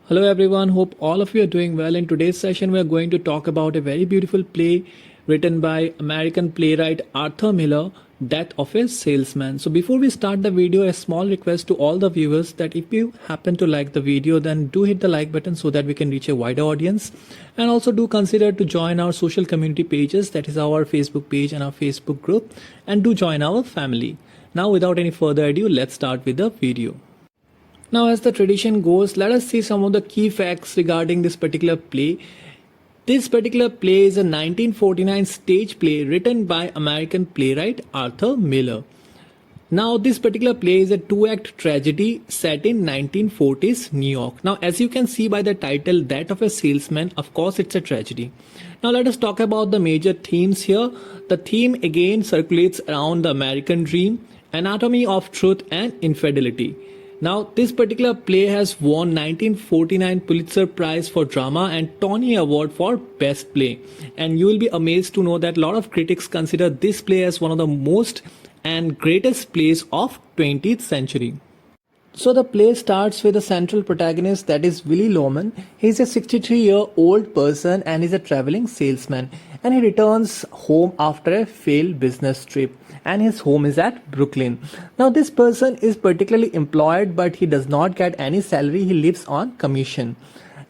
Hello everyone, hope all of you are doing well. In today's session, we are going to talk about a very beautiful play written by American playwright Arthur Miller, Death of a Salesman. So before we start the video, a small request to all the viewers that if you happen to like the video, then do hit the like button so that we can reach a wider audience. And also do consider to join our social community pages, that is our Facebook page and our Facebook group, and do join our family. Now without any further ado, let's start with the video. Now, as the tradition goes, let us see some of the key facts regarding this particular play. This particular play is a 1949 stage play written by American playwright Arthur Miller. Now, this particular play is a two-act tragedy set in 1940s New York. Now, as you can see by the title, Death of a Salesman, of course it's a tragedy. Now, let us talk about the major themes here. The theme again circulates around the American dream, anatomy of truth and infidelity. Now, this particular play has won 1949 Pulitzer Prize for Drama and Tony Award for Best Play. And you will be amazed to know that a lot of critics consider this play as one of the most and greatest plays of 20th century. So the play starts with a central protagonist, that is Willie Loman. He's a 63-year-old person and he's a traveling salesman. And he returns home after a failed business trip. And his home is at Brooklyn. Now this person is particularly employed, but he does not get any salary. He lives on commission.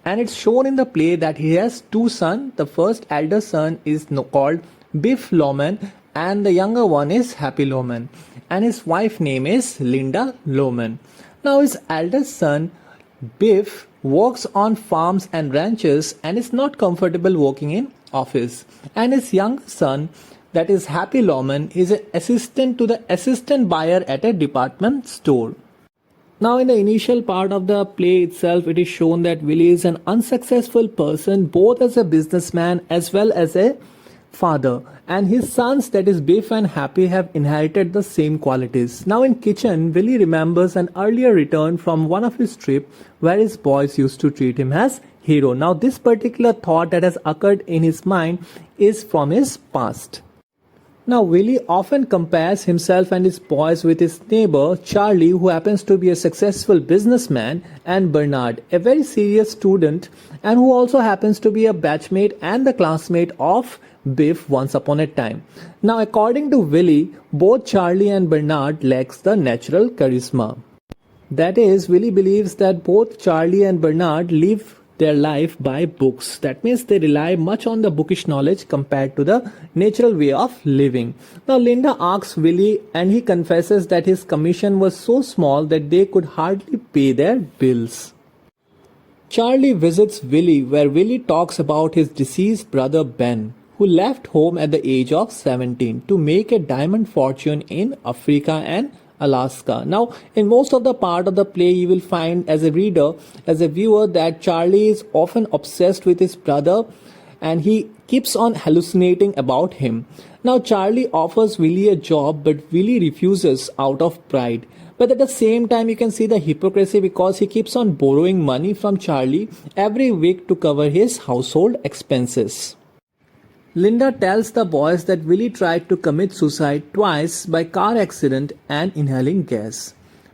And it's shown in the play that he has two sons. The first elder son is called Biff Loman and the younger one is Happy Loman. And his wife name is Linda Loman. Now his eldest son Biff works on farms and ranches and is not comfortable working in office. And his younger son, that is Happy Loman, is an assistant to the assistant buyer at a department store. Now in the initial part of the play itself, it is shown that Willie is an unsuccessful person both as a businessman as well as a father, and his sons, that is Biff and Happy, have inherited the same qualities. Now in kitchen, Willie remembers an earlier return from one of his trip where his boys used to treat him as hero. Now this particular thought that has occurred in his mind is from his past. Now Willie often compares himself and his boys with his neighbor Charlie, who happens to be a successful businessman, and Bernard, a very serious student and who also happens to be a batchmate and the classmate of Biff once upon a time. Now according to Willie, both Charlie and Bernard lacks the natural charisma. That is, Willie believes that both Charlie and Bernard live their life by books. That means they rely much on the bookish knowledge compared to the natural way of living. Now Linda asks Willie and he confesses that his commission was so small that they could hardly pay their bills. Charlie visits Willie, where Willie talks about his deceased brother Ben, who left home at the age of 17 to make a diamond fortune in Africa and Alaska. Now, in most of the part of the play, you will find as a reader, as a viewer, that Charlie is often obsessed with his brother and he keeps on hallucinating about him. Now, Charlie offers Willie a job, but Willie refuses out of pride. But at the same time, you can see the hypocrisy because he keeps on borrowing money from Charlie every week to cover his household expenses. Linda tells the boys that Willie tried to commit suicide twice by car accident and inhaling gas.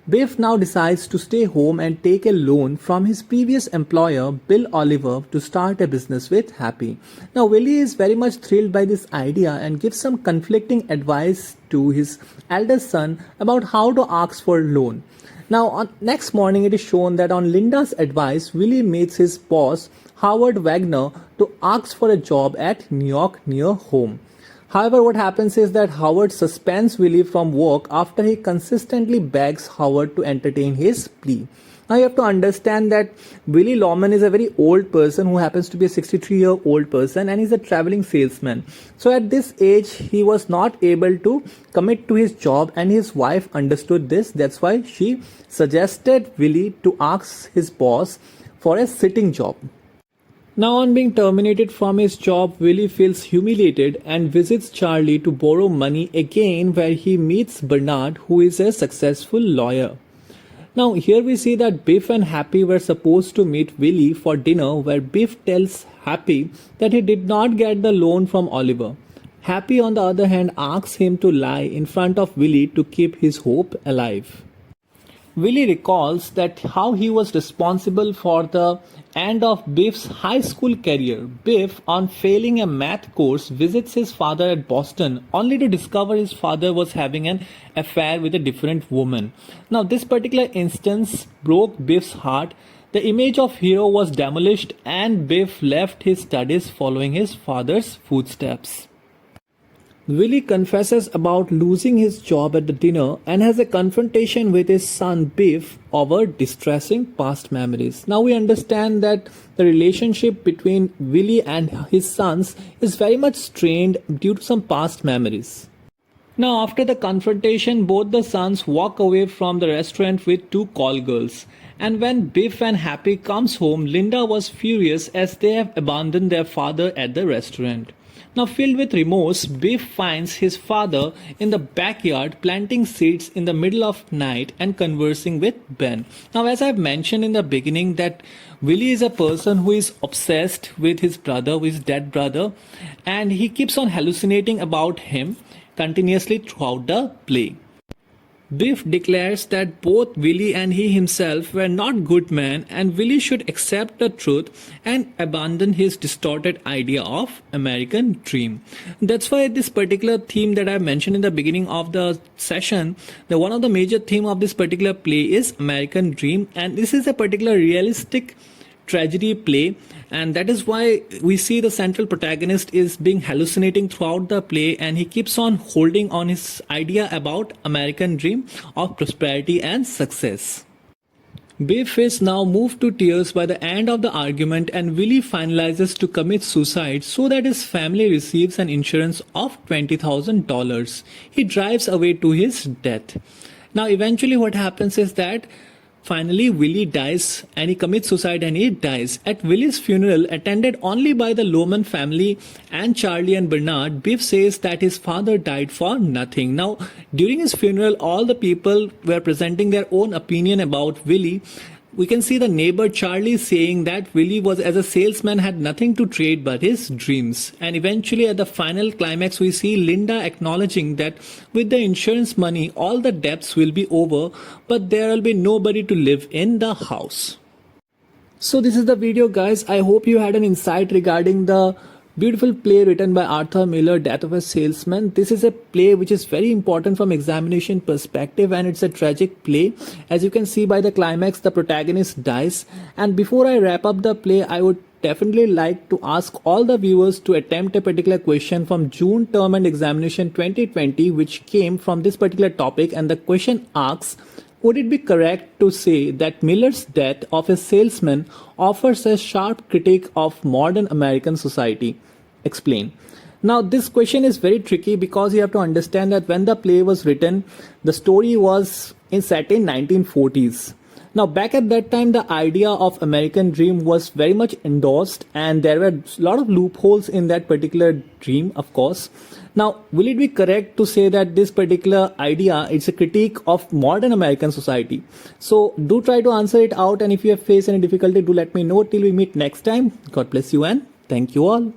Biff now decides to stay home and take a loan from his previous employer, Bill Oliver, to start a business with Happy. Now Willie is very much thrilled by this idea and gives some conflicting advice to his eldest son about how to ask for a loan. Now on next morning, it is shown that on Linda's advice, Willie meets his boss Howard Wagner to ask for a job at New York near home. However, what happens is that Howard suspends Willie from work after he consistently begs Howard to entertain his plea. Now you have to understand that Willie Loman is a very old person who happens to be a 63-year-old person and he's a traveling salesman. So at this age, he was not able to commit to his job and his wife understood this. That's why she suggested Willie to ask his boss for a sitting job. Now on being terminated from his job, Willie feels humiliated and visits Charlie to borrow money again, where he meets Bernard, who is a successful lawyer. Now here we see that Biff and Happy were supposed to meet Willie for dinner, where Biff tells Happy that he did not get the loan from Oliver. Happy on the other hand asks him to lie in front of Willie to keep his hope alive. Willie recalls that how he was responsible for the end of Biff's high school career. Biff, on failing a math course, visits his father at Boston only to discover his father was having an affair with a different woman. Now, this particular instance broke Biff's heart. The image of hero was demolished and Biff left his studies following his father's footsteps. Willie confesses about losing his job at the dinner and has a confrontation with his son Biff over distressing past memories. Now we understand that the relationship between Willie and his sons is very much strained due to some past memories. Now after the confrontation, both the sons walk away from the restaurant with two call girls. And when Biff and Happy comes home, Linda was furious as they have abandoned their father at the restaurant. Now filled with remorse, Biff finds his father in the backyard planting seeds in the middle of night and conversing with Ben. Now as I've mentioned in the beginning that Willie is a person who is obsessed with his brother, with his dead brother, and he keeps on hallucinating about him continuously throughout the play. Biff declares that both Willie and he himself were not good men and Willie should accept the truth and abandon his distorted idea of American dream. That's why this particular theme that I mentioned in the beginning of the session, the one of the major theme of this particular play is American dream, and this is a particular realistic tragedy play, and that is why we see the central protagonist is being hallucinating throughout the play and he keeps on holding on his idea about American dream of prosperity and success. Biff is now moved to tears by the end of the argument and Willie finalizes to commit suicide so that his family receives an insurance of $20,000. He drives away to his death. Now eventually what happens is that finally, Willie dies and he commits suicide and he dies. At Willie's funeral, attended only by the Lohman family and Charlie and Bernard, Biff says that his father died for nothing. Now, during his funeral, all the people were presenting their own opinion about Willie. We can see the neighbor Charlie saying that Willie was as a salesman had nothing to trade but his dreams. And eventually at the final climax we see Linda acknowledging that with the insurance money all the debts will be over but there will be nobody to live in the house. So this is the video guys. I hope you had an insight regarding the beautiful play written by Arthur Miller, Death of a Salesman. This is a play which is very important from examination perspective and it's a tragic play. As you can see by the climax, the protagonist dies. And before I wrap up the play, I would definitely like to ask all the viewers to attempt a particular question from June Term and Examination 2020 which came from this particular topic, and the question asks, would it be correct to say that Miller's Death of a Salesman offers a sharp critique of modern American society? Explain. Now this question is very tricky because you have to understand that when the play was written, the story was set in 1940s. Now back at that time, the idea of American dream was very much endorsed and there were a lot of loopholes in that particular dream, of course. Now, will it be correct to say that this particular idea is a critique of modern American society? So do try to answer it out, and if you have faced any difficulty, do let me know. Till we meet next time. God bless you and thank you all.